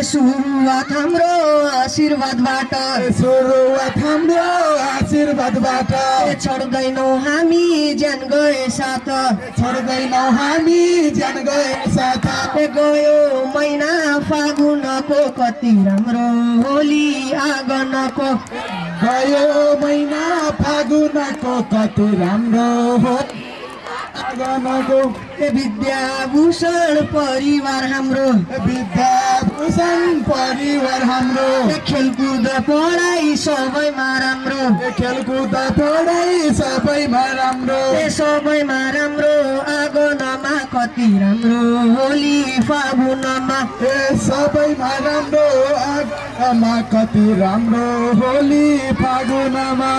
सुरुवात हाम्रो आशीर्वादबाट सुरुवात हाम्रो आशीर्वादबाट छोड्दैनौ हामी ज्यान गए साथ छोड्दैनौ हामी ज्यान गए साथ गयो महिना फागुनको कति राम्रो होली आँगनको गयो महिना फागुनको कति राम्रो हो आँगनको विद्याभूषण परिवार हाम्रो विद्याभूषण परिवार हाम्रो खेलकुद पढाइ सबैमा राम्रो खेलकुद पढाइ सबैमा राम्रो सबैमा राम्रो आँगनमा कति राम्रो होली फागुनमा सबैमा राम्रो आँगनमा कति राम्रो होली फागुनमा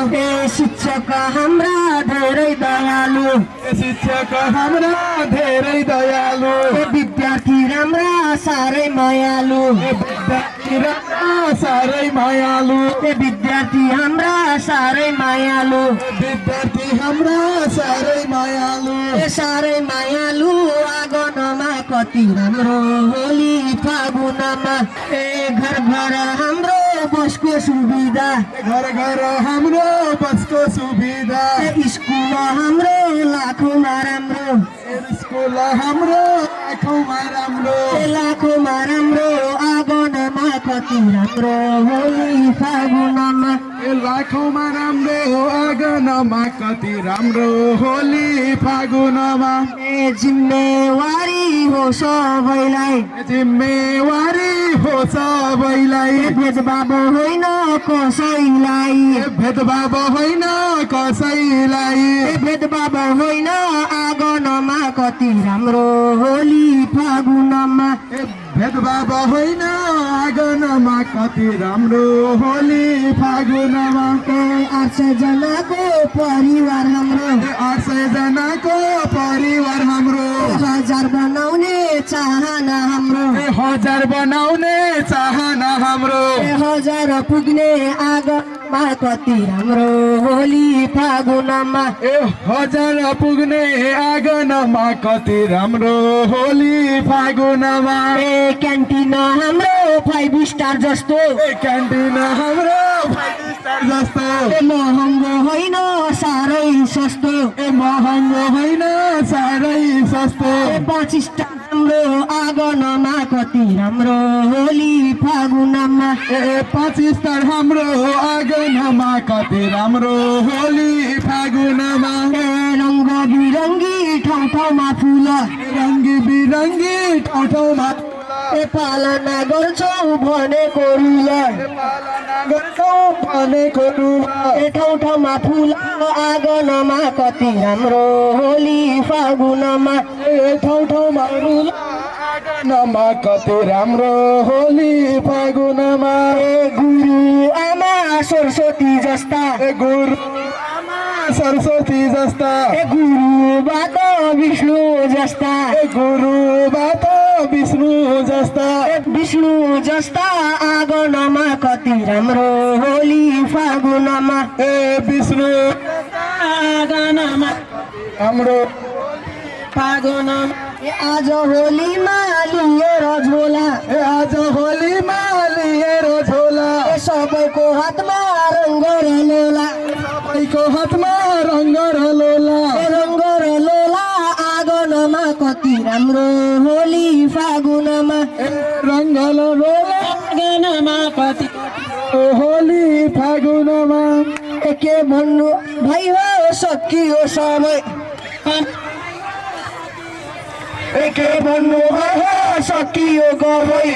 शिक्षक हाम्रा धेरै दयालु शिक्षक हाम्रा धेरै दयालु विद्यार्थी राम्रा साह्रै मायालु विद्यार्थी राम्रा साह्रै मायालु विद्यार्थी हाम्रा साह्रै मायालु विद्यार्थी हाम्रा साह्रै मायालु साह्रै मायालु आँगनमा कति राम्रो होली फागुनमा घर घर हाम्रो बसको सुविधा घर घर हाम्रो बसको सुविधा स्कुल हाम्रो लाखौँमा राम्रो स्कुल हाम्रो लाखौँमा राम्रो लाखौँमा राम्रो आँगनमा कति राम्रो होली फागुनमा लाखौँमा राम्रो आँगनमा कति राम्रो होली फागुनमा जिम्मेवारी हो सबैलाई जिम्मेवारी हो सबैलाई भेदभाव होइन कसैलाई भेदभाव होइन कसैलाई भेदभाव होइन आँगनमा कति राम्रो होली फागुनमा भेदभाव होइन आँगनमा कति राम्रो होली फागुनमा 800 जनाको परिवार हाम्रो 800 जनाको परिवार हाम्रो 1000 बनाउने चाहना हाम्रो 1000 बनाउने चाहना हाम्रो 1000 पुग्ने आँगनमा कति राम्रो होली फागुनमा 1000 पुग्ने आँगनमा कति राम्रो होली फागुनमा क्यान्टिन हाम्रो 5 स्टार जस्तो क्यान्टिन हाम्रो 5 स्टार जस्तो महँगो होइन साह्रै सस्तो महँगो होइन साह्रै सस्तो 5 स्टार हाम्रो आँगनमा कति राम्रो होली फागुनमा 5 स्टार हाम्रो आँगनमा कति राम्रो होली फागुनमा रङ्ग बिरङ्गी ठाउँ ठाउँमा फुल रङ्गी बिरङ्गी ठाउँ ठाउँमा पालना गर्छौ भनेको रुल पालना गर्छौ भनेको रुल ठाउँ ठाउँमा फुल आँगनमा कति राम्रो होली फागुनमा ठाउँ ठाउँमा रुल आँगनमा कति राम्रो होली फागुनमा गुरु आमा सरस्वती जस्ता गुरु आमा सरस्वती जस्ता गुरुबाट विष्णु जस्ता गुरुबाट विष्णु जस्ता विष्णु जस्ता आँगनमा कति राम्रो होली फागुनमा विष्णु आँगनमा हाम्रो फागुनमा आज होलीमा लिएर झोला आज होलीमा लिएर झोला सबैको हातमा रङ्ग र लोला सबैको हातमा रङ्ग र लोला रङ्ग र लोला आँगनमा कति राम्रो होली फागुनमा रङ्ग र लोला आँगनमा कति होली फागुनमा के भन्नु भाइ हो सकियो समय के भन्नु भयो सकियो गबै